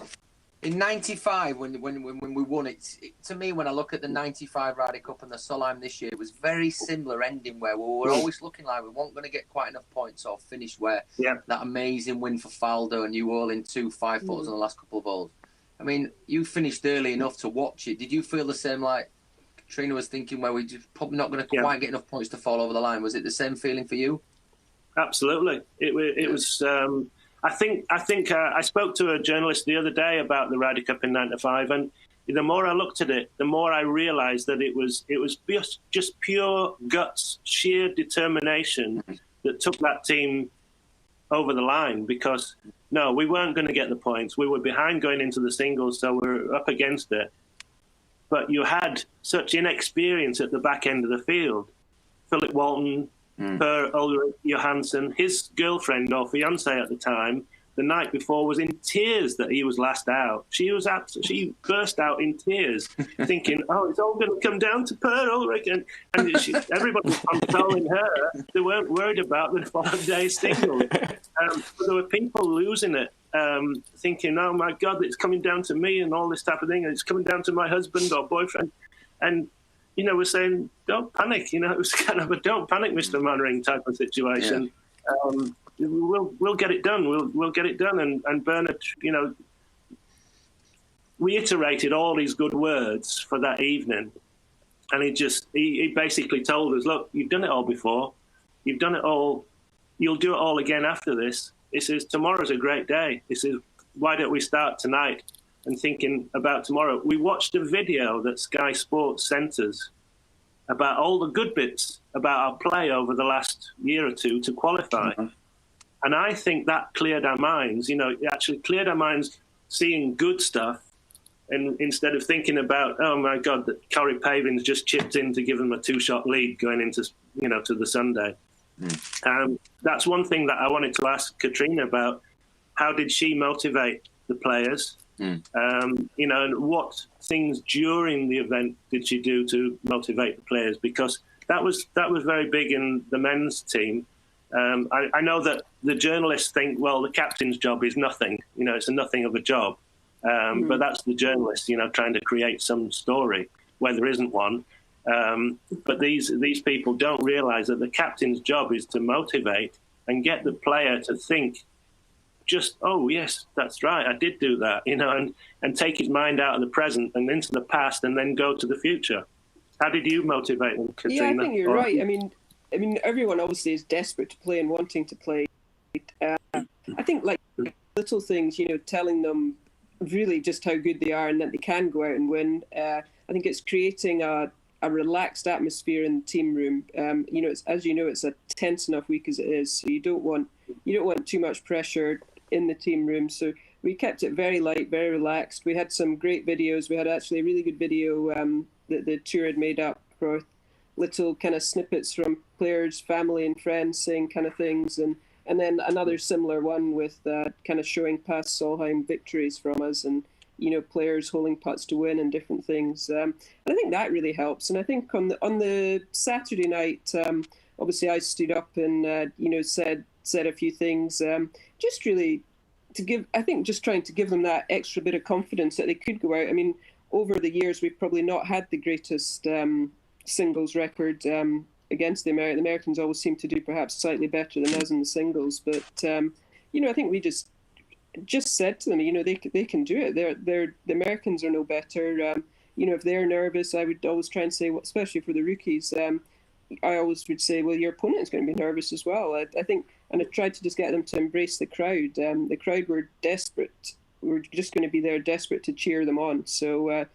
In '95, when we won it, to me, when I look at the '95 Ryder Cup and the Solheim this year, it was very similar ending where we were always looking like we weren't going to get quite enough points or finish where that amazing win for Faldo and you all in 2 5-footers on the last couple of balls. I mean, you finished early enough to watch it. Did you feel the same like Catriona was thinking where we're probably not going to quite get enough points to fall over the line? Was it the same feeling for you? Absolutely. It was... I think I spoke to a journalist the other day about the Ryder Cup in '95, and the more I looked at it, the more I realised that it was just pure guts, sheer determination that took that team over the line. Because no, we weren't going to get the points. We were behind going into the singles, so we were up against it. But you had such inexperience at the back end of the field. Philip Walton, Per Ulrich Johansson, his girlfriend or fiance at the time, the night before was in tears that he was last out. She burst out in tears, thinking, "Oh, it's all going to come down to Per Ulrich," and everybody was consoling her. They weren't worried about the following day's single. There were people losing it, thinking, "Oh my God, it's coming down to me," and all this type of thing. And it's coming down to my husband or boyfriend, and we're saying, don't panic. It was kind of a don't panic, Mr. Mannering type of situation. Yeah. We'll get it done. We'll get it done. And Bernard, reiterated all these good words for that evening. And he basically told us, look, you've done it all before. You've done it all. You'll do it all again after this. He says, tomorrow's a great day. He says, why don't we start tonight? And thinking about tomorrow. We watched a video that Sky Sports sent us about all the good bits about our play over the last year or two to qualify. Mm-hmm. And I think that cleared our minds, it actually cleared our minds seeing good stuff, and instead of thinking about, oh my God, that Corey Pavin's just chipped in to give them a 2-shot lead going into, to the Sunday. That's one thing that I wanted to ask Catriona about. How did she motivate the players? And what things during the event did she do to motivate the players? Because that was very big in the men's team. I know that the journalists think, well, the captain's job is nothing. It's a nothing of a job. But that's the journalist, trying to create some story where there isn't one. But these people don't realise that the captain's job is to motivate and get the player to think, just, oh, yes, that's right, I did do that, and take his mind out of the present and into the past and then go to the future. How did you motivate them, Catriona? Yeah, I think you're right. I mean, everyone obviously is desperate to play and wanting to play. I think, like, little things, telling them really just how good they are and that they can go out and win. I think it's creating a relaxed atmosphere in the team room. It's, as it's a tense enough week as it is, so you don't want too much pressure in the team room. So we kept it very light, very relaxed. We had some great videos. We had actually a really good video that the tour had made up for little kind of snippets from players, family and friends saying kind of things. And and then another similar one with kind of showing past Solheim victories from us, and players holding putts to win and different things. And I think that really helps. And I think on the Saturday night, obviously I stood up and said a few things, just really to give. I think just trying to give them that extra bit of confidence that they could go out. I mean, over the years we've probably not had the greatest singles record against the Americans. The Americans always seem to do perhaps slightly better than us in the singles, but I think we just said to them, they can do it. The Americans are no better. If they're nervous, I would always try and say, especially for the rookies, I always would say, well, your opponent's going to be nervous as well. I think, and I tried to just get them to embrace the crowd. The crowd were desperate. We were just going to be there, desperate to cheer them on. So,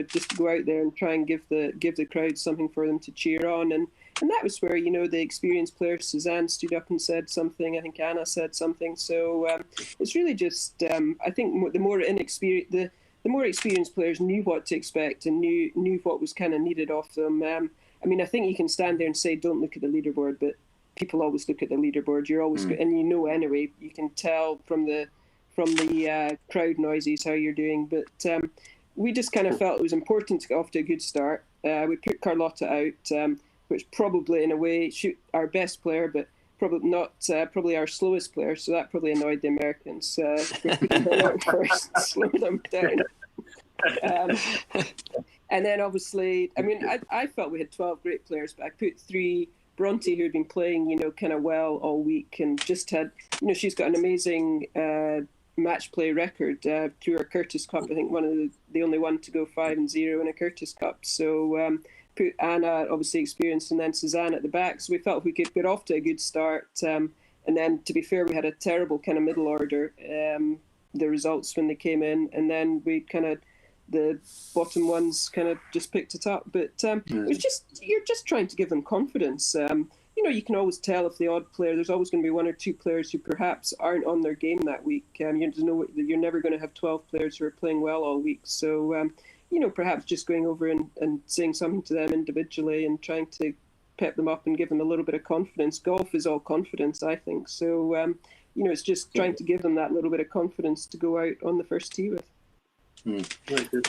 just to go out there and try and give the crowd something for them to cheer on. And that was where, the experienced players, Suzanne stood up and said something. I think Anna said something. So it's really just, I think the more experienced players knew what to expect and knew what was kind of needed of them. I think you can stand there and say, don't look at the leaderboard, but people always look at the leaderboard. You're always, and anyway, you can tell from the crowd noises how you're doing. But we just kind of felt it was important to get off to a good start. We put Carlotta out, which probably in a way our best player, but probably not probably our slowest player. So that probably annoyed the Americans. We put them out first, slow them down. And then obviously, I felt we had 12 great players, but I put 3. Bronte, who had been playing, kind of well all week, and just had, she's got an amazing match play record through her Curtis Cup. I think one of the only one to go 5-0 in a Curtis Cup. So put Anna, obviously experienced, and then Suzanne at the back. So we felt we could get off to a good start. And then, to be fair, we had a terrible kind of middle order, the results when they came in, and then we kind of, the bottom ones kind of just picked it up. But it was you're just trying to give them confidence. You can always tell if the odd player, there's always going to be 1 or 2 players who perhaps aren't on their game that week. You're never going to have 12 players who are playing well all week. So, perhaps just going over and saying something to them individually and trying to pep them up and give them a little bit of confidence. Golf is all confidence, I think. So, it's just trying to give them that little bit of confidence to go out on the first tee with. Very good.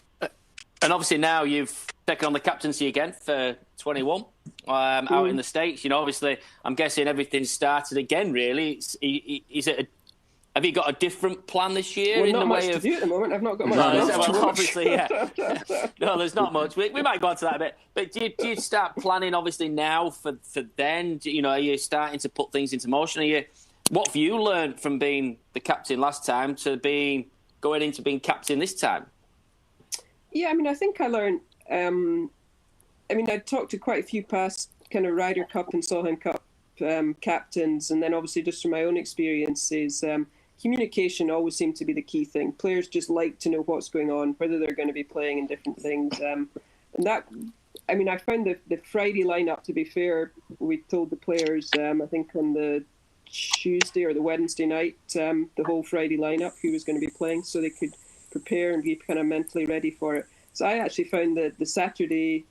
And obviously now you've taken on the captaincy again for 21 out in the States. Obviously, I'm guessing everything's started again, really. Have you got a different plan this year? Well, in not the much way to of... do at the moment. I've not got much. Well, obviously, yeah. No, there's not much. We might go on to that a bit. But do you start planning, obviously, now for then? Are you starting to put things into motion? What have you learned from being the captain last time to going into being captain this time? Yeah, I think I learned. I talked to quite a few past kind of Ryder Cup and Solheim Cup captains, and then obviously just from my own experiences, communication always seemed to be the key thing. Players just like to know what's going on, whether they're going to be playing in different things, and that. I found the Friday lineup, to be fair, we told the players, I think on the Tuesday or the Wednesday night, the whole Friday lineup who was going to be playing, so they could prepare and be kind of mentally ready for it. So I actually found that the Saturday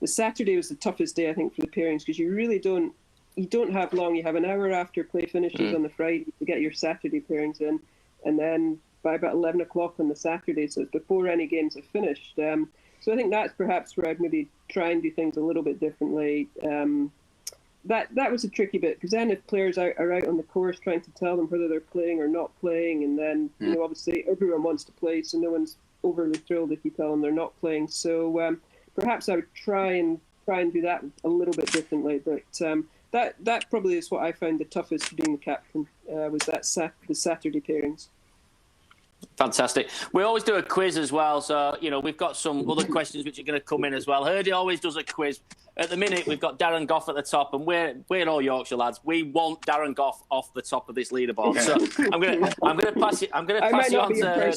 was the toughest day, I think, for the pairings, because you really don't have long. You have an hour after play finishes on the Friday to get your Saturday pairings in, and then by about 11 o'clock on the Saturday, so it's before any games have finished. So I think that's perhaps where I'd maybe try and do things a little bit differently. That was a tricky bit, because then if players are out on the course trying to tell them whether they're playing or not playing, and then obviously everyone wants to play, so no one's overly thrilled if you tell them they're not playing. So perhaps I would try and do that a little bit differently. But that probably is what I found the toughest being the captain, was the Saturday pairings. Fantastic. We always do a quiz as well, so we've got some other questions which are going to come in as well. Hurd always does a quiz. At the minute, we've got Darren Goff at the top, and we're all Yorkshire lads. We want Darren Goff off the top of this leaderboard. So I'm going to pass it. I'm going to pass you on to Hurd.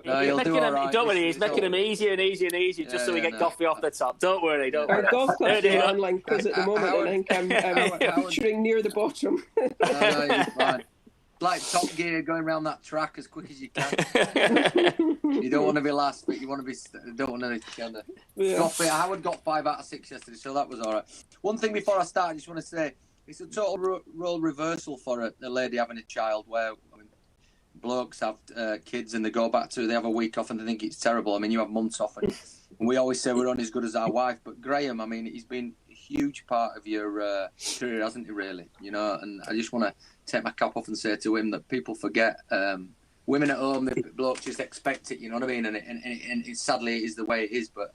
No, you'll do all right. Don't worry, he's making them easier and easier and easier just so we get Goffey off the top. Don't worry. Our golf club's an online quiz at the moment, I think I'm featuring near the bottom. No, you're fine. Like Top Gear, going around that track as quick as you can. You don't want to be last, but you want to be. Don't want to kind of. Yeah. Howard got 5 out of 6 yesterday, so that was all right. One thing before I start, I just want to say, it's a total role reversal for a lady having a child, where blokes have kids and they go back they have a week off and they think it's terrible. I mean, you have months off, and we always say we're only as good as our wife. But Graham, I mean, he's been a huge part of your career, hasn't he? Really, And I just want to take my cap off and say to him that people forget. Women at home, the blokes just expect it. You know what I mean? And it sadly, it is the way it is. But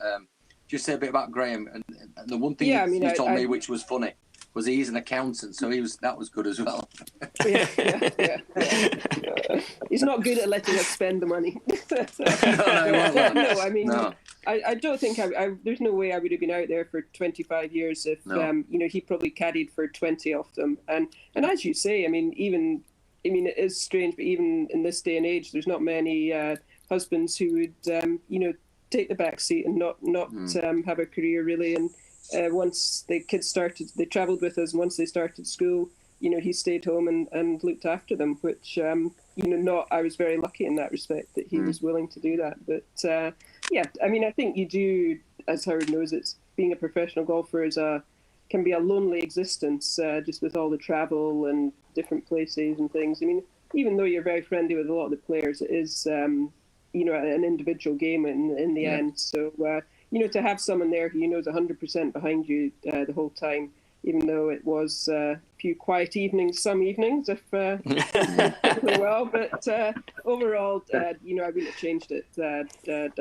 just say a bit about Graham, and the one thing he told me, which was funny, was he's an accountant, so that was good as well. Yeah. He's not good at letting us spend the money. No, I mean, no. I don't think there's no way I would have been out there for 25 years if he probably caddied for 20 of them. And as you say, I mean, it is strange, but even in this day and age, there's not many husbands who would take the back seat and not have a career really. And once the kids they travelled with us, and once they started school, he stayed home and looked after them, which, I was very lucky in that respect that he was willing to do that. But, I mean, I think you do, as Hurd knows, being a professional golfer can be a lonely existence, just with all the travel and different places and things. I mean, even though you're very friendly with a lot of the players, it is, an individual game in the end. So, to have someone there who knows 100% behind you the whole time, even though it was a few quiet evenings, some evenings, if well. But overall, I wouldn't have changed it. I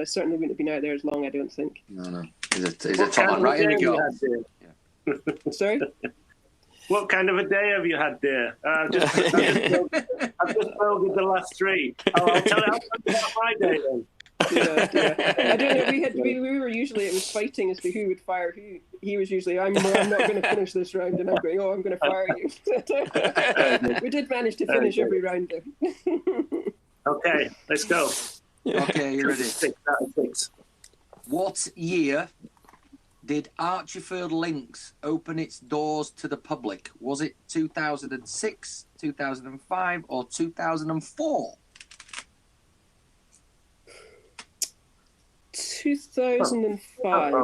certainly wouldn't have been out there as long, I don't think. No. He's a top man, right? Here we go. Sorry? What kind of a day have you had there? I've just folded the last three. I'll tell you about my day then. I don't know. We were usually, it was fighting as to who would fire who. He was usually, I'm not going to finish this round, and I'm going, I'm going to fire you. We did manage to finish every round though. Okay, let's go. Okay, you ready? 6 out of 6. What year did Archerfield Links open its doors to the public? Was it 2006, 2005, or 2004? 2005.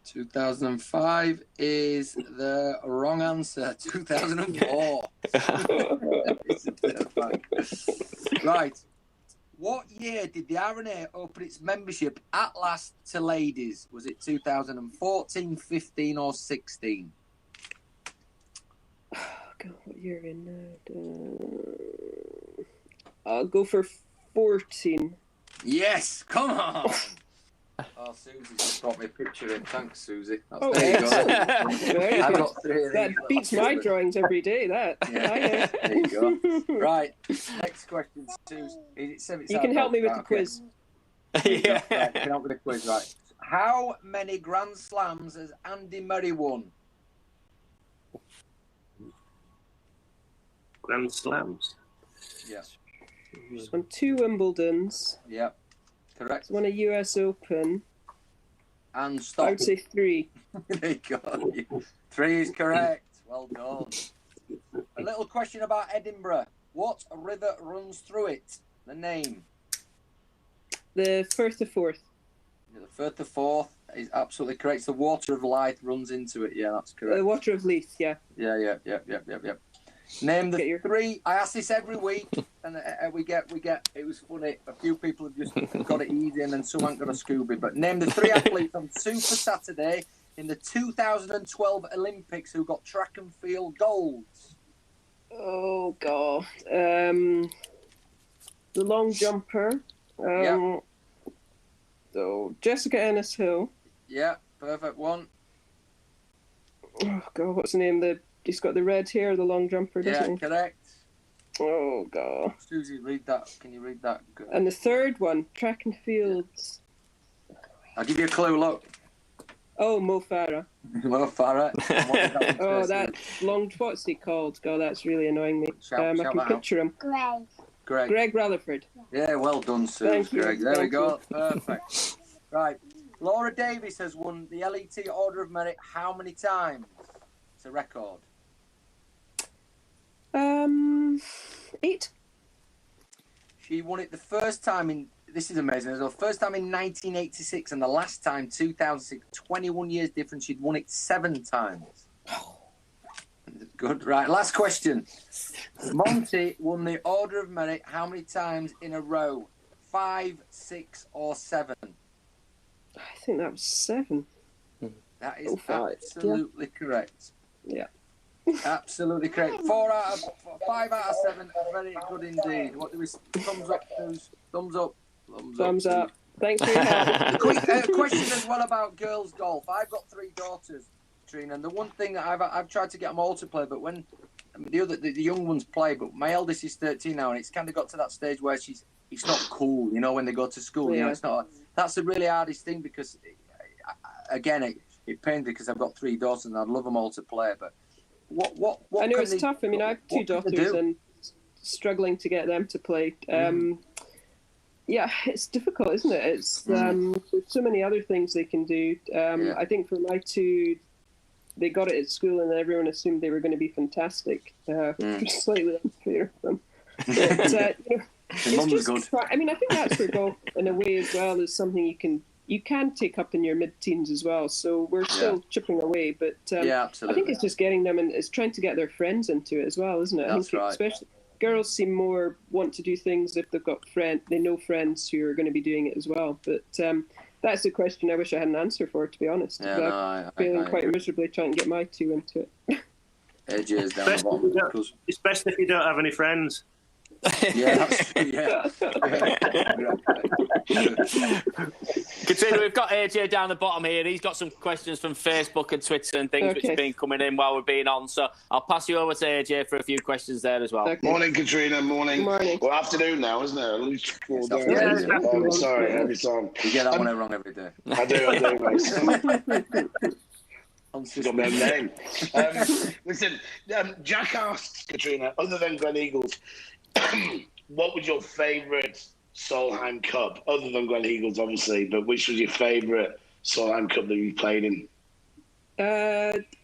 2005 is the wrong answer. 2004. Right. What year did the RNA open its membership at last to ladies? Was it 2014, 15, or 16? Oh, God, what year are we in now? I'll go for 14. Yes, come on. Oh, Susie just brought me a picture in. Thanks, Susie. There you go. I've got 3 of these. That beats my drawings every day, that. Yeah. There you go. Right, next question, Susie. You can help me with the quiz. Yeah. Right, you can help with the quiz, right. How many Grand Slams has Andy Murray won? Grand Slams? Yeah. He's won 2 Wimbledons. Yeah, correct. He's won a US Open. And stop. I would say 3. There you go. 3 is correct. Well done. A little question about Edinburgh. What river runs through it? The name. The Firth of Forth. The Firth of Forth is absolutely correct. It's the Water of Life runs into it. Yeah, that's correct. The Water of Leith, yeah. Yeah. Name the 3. I ask this every week, and we get. It was funny. A few people have just got it easy, and then some haven't got a Scooby. But name the 3 athletes on Super Saturday in the 2012 Olympics who got track and field golds. Oh God. The long jumper. So Jessica Ennis-Hill. Yeah, perfect one. Oh God, what's the name? He's got the red hair, the long jumper, doesn't he? Yeah, correct. Oh God. Susie, read that. Can you read that? And the third one, track and fields. I'll give you a clue. Look. Oh, Mo Farah. Mo Farah. That long. What's he called? God, that's really annoying me. I can picture him. Greg Rutherford. Yeah, well done, Sue. Thank you. Greg. There we go. Perfect. Right. Laura Davis has won the LET Order of Merit how many times? It's a record. 8. She won it the first time this is amazing. It was the first time in 1986 and the last time 2006. 21 years difference. She'd won it 7 times. Good. Right, last question. Monty won the Order of Merit how many times in a row? 5, 6, or 7? I think that was 7. That is absolutely correct. Yeah. Absolutely correct. 5 out of 7. Very good indeed. What do we? Thumbs up, thumbs up. Thumbs up. Thanks for your help. Quick question as well about girls' golf. I've got 3 daughters, Katrina, and the one thing that I've tried to get them all to play, but when the young ones play, but my eldest is 13 now, and it's kind of got to that stage where it's not cool, when they go to school. Yeah. It's not. That's the really hardest thing because, again, it pains because I've got 3 daughters and I'd love them all to play, but what I know it's tough. I mean, I have 2 daughters and struggling to get them to play. Yeah, it's difficult, isn't it? It's there's so many other things they can do. I think for my 2, they got it at school and everyone assumed they were going to be fantastic. Slightly unfair of them. But, it's just good. I mean, I think that's where golf, in a way, as well, is something you can take up in your mid-teens as well. So we're still chipping away, but I think it's just getting them, and it's trying to get their friends into it as well, isn't it? That's right. Especially girls seem more want to do things if they've got they know friends who are going to be doing it as well. But that's the question I wish I had an answer for, to be honest. I'm feeling quite miserably trying to get my 2 into it. AJ's down the bottom. Especially if you don't have any friends. Yeah, that's true, yeah. Katrina, we've got AJ down the bottom here. He's got some questions from Facebook and Twitter and things which have been coming in while we've been on. So I'll pass you over to AJ for a few questions there as well. Okay. Morning, Katrina. Morning. Well, afternoon now, isn't it? At least 4 days. Sorry, every time. You get that one wrong every day. I do, mate. Got my own name. Listen, Jack asked Katrina, other than Glen Eagles, what was your favourite Solheim Cup, other than Glen Eagles, obviously, but which was your favourite Solheim Cup that you played in?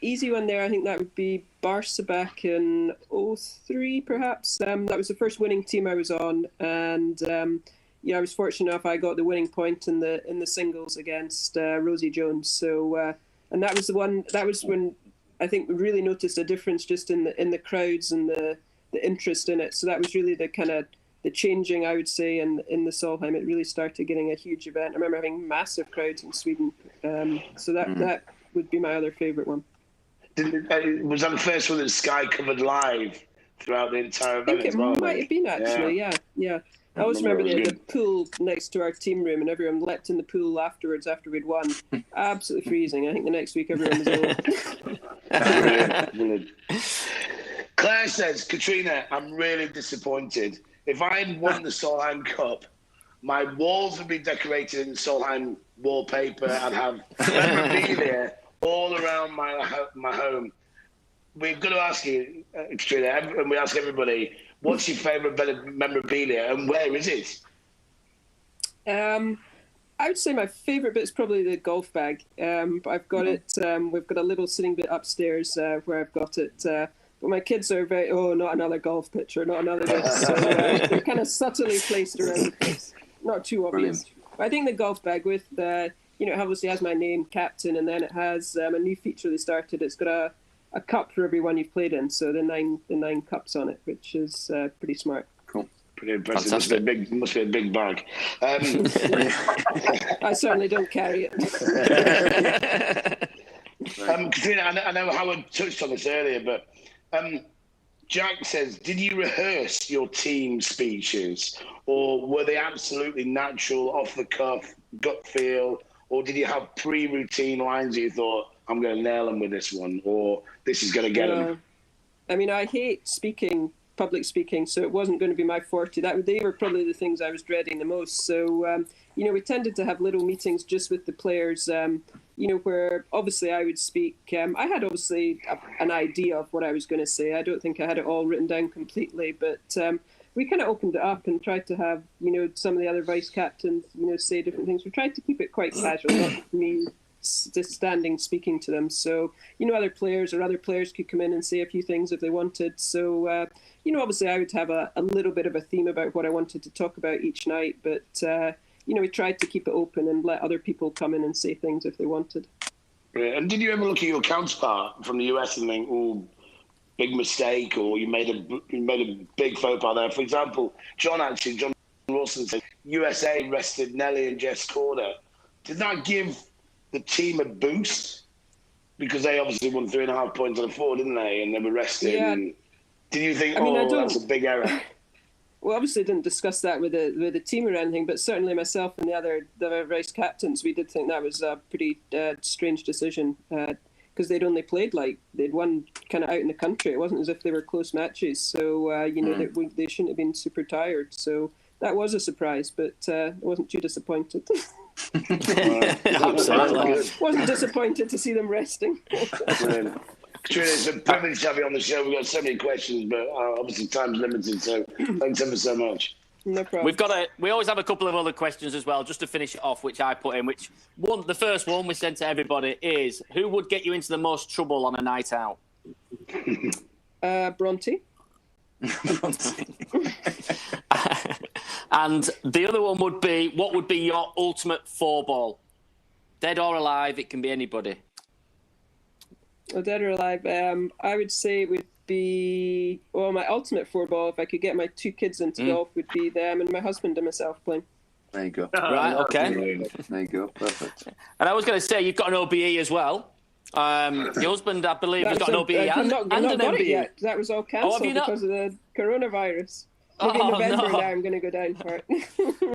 Easy one there. I think that would be Barca back in 2003, perhaps. That was the first winning team I was on, and I was fortunate enough I got the winning point in the singles against Rosie Jones. So, and that was the one. That was when I think we really noticed a difference just in the crowds and the interest in it. So that was really the kind of the changing, I would say, in the Solheim. It really started getting a huge event. I remember having massive crowds in Sweden. So that would be my other favourite one. Was that the first one that Sky covered live throughout the entire event? I think it might have been, actually, yeah. I always remember the pool next to our team room, and everyone leapt in the pool afterwards after we'd won. Absolutely freezing. I think the next week everyone was ill. Brilliant. Claire says, Katrina, I'm really disappointed. If I had won the Solheim Cup, my walls would be decorated in Solheim wallpaper. I'd have memorabilia all around my home. We've got to ask you, Katrina, and we ask everybody, what's your favourite memorabilia and where is it? I would say my favourite bit is probably the golf bag. I've got it. We've got a little sitting bit upstairs where I've got it. But my kids are not another golf picture, not another this. So they're kind of subtly placed around the place. Not too obvious. But I think the golf bag with, it obviously has my name, captain, and then it has a new feature they started. It's got a cup for every one you've played in. So the nine cups on it, which is pretty smart. Cool. Pretty impressive. Must be a big bag. I certainly don't carry it. Katrina, I know Howard touched on this earlier, but Jack says, did you rehearse your team speeches, or were they absolutely natural, off the cuff, gut feel, or did you have pre-routine lines that you thought, I'm going to nail them with this one, or this is going to get them? I mean, I hate public speaking, so it wasn't going to be my forte. They were probably the things I was dreading the most. So, we tended to have little meetings just with the players, where obviously I would speak. I had obviously an idea of what I was going to say. I don't think I had it all written down completely, but we kind of opened it up and tried to have, some of the other vice captains, say different things. We tried to keep it quite casual, not me just standing speaking to them. So, other players could come in and say a few things if they wanted. So, obviously I would have a little bit of a theme about what I wanted to talk about each night, but, we tried to keep it open and let other people come in and say things if they wanted. And did you ever look at your counterpart from the US and think, big mistake or you made a big faux pas there. For example, John Wilson said USA rested Nelly and Jess Corder. Did that give the team a boost? Because they obviously won 3.5 points on the 4, didn't they? And they were rested. Yeah. And did you think, that's a big error? Well, obviously didn't discuss that with the team or anything, but certainly myself and the other vice captains, we did think that was a pretty strange decision because they'd only played they'd won kind of out in the country. It wasn't as if they were close matches, so they shouldn't have been super tired. So that was a surprise, but I wasn't too disappointed. Absolutely. Wasn't disappointed to see them resting. Katrina, it's a privilege to have you on the show. We've got so many questions, but obviously time's limited, so thanks ever so much. No problem. We always have a couple of other questions as well, just to finish it off, which I put in. The first one we sent to everybody is: who would get you into the most trouble on a night out? Bronte. And the other one would be: what would be your ultimate 4-ball? Dead or alive, it can be anybody. Oh, dead or alive? I would say it would be... Well, my ultimate 4-ball, if I could get my 2 kids into golf, would be them and my husband and myself playing. There you go. Right, okay. There you go. Perfect. And I was going to say, you've got an OBE as well. Your husband, I believe, has got an OBE and an MBE. It yet. That was all cancelled because of the coronavirus. Maybe in November now I'm going to go down for it.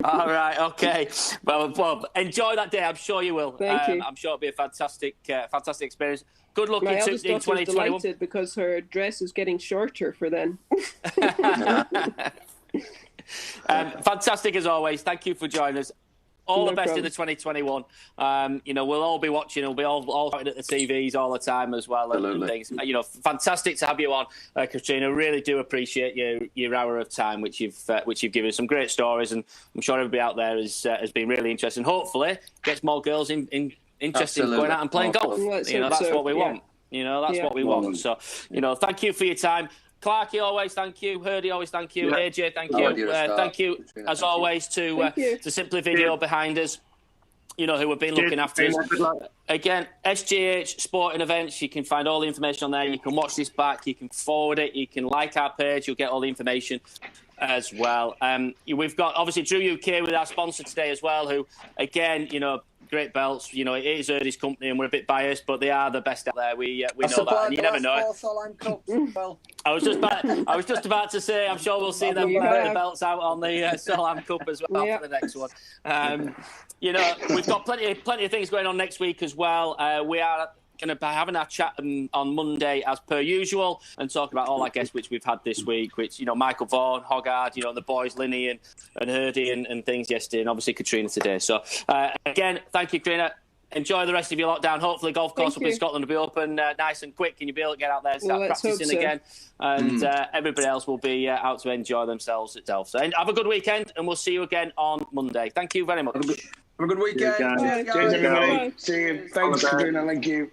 All right, okay. Well, enjoy that day. I'm sure you will. Thank you. I'm sure it'll be a fantastic experience. Good luck My in eldest daughter's 2021. delighted because her dress is getting shorter for then. Fantastic as always. Thank you for joining us. All the best in the 2021. We'll all be watching. We'll be all looking at the TVs all the time as well and things. Fantastic to have you on, Katrina. Really do appreciate your hour of time, which you've given us some great stories, and I'm sure everybody out there has been really interested. Hopefully, gets more girls interested in going out and playing golf. That's what we want. That's what we want. So, thank you for your time. Clarky, always thank you. Hurdy, always thank you. AJ, thank you. Thank you, as always, to Simply Video behind us, who have been looking after us. Again, SGH Sporting Events, you can find all the information on there. You can watch this back. You can forward it. You can like our page. You'll get all the information as well. We've got, obviously, Drew UK with our sponsor today as well, who, again, great belts. It is Hurdy's company, and we're a bit biased, but they are the best out there. We know that, and you never know it. Solheim Cup, well. I was just about to say, I'm sure we'll see them the belts out on the Solheim Cup as well for the next one. We've got plenty of things going on next week as well. We are going to be having our chat on Monday as per usual and talking about all our guests which we've had this week, which, Michael Vaughan, Hoggard, the boys, Lynn and Hurdy and things yesterday, and obviously Katrina today. So, again, thank you, Katrina. Enjoy the rest of your lockdown. Hopefully golf course up in Scotland will be open nice and quick and you'll be able to get out there and start practicing again. And everybody else will be out to enjoy themselves itself. So have a good weekend and we'll see you again on Monday. Thank you very much. Have a good weekend. Cheers, everybody. See you. Thanks, Katrina. Thank you.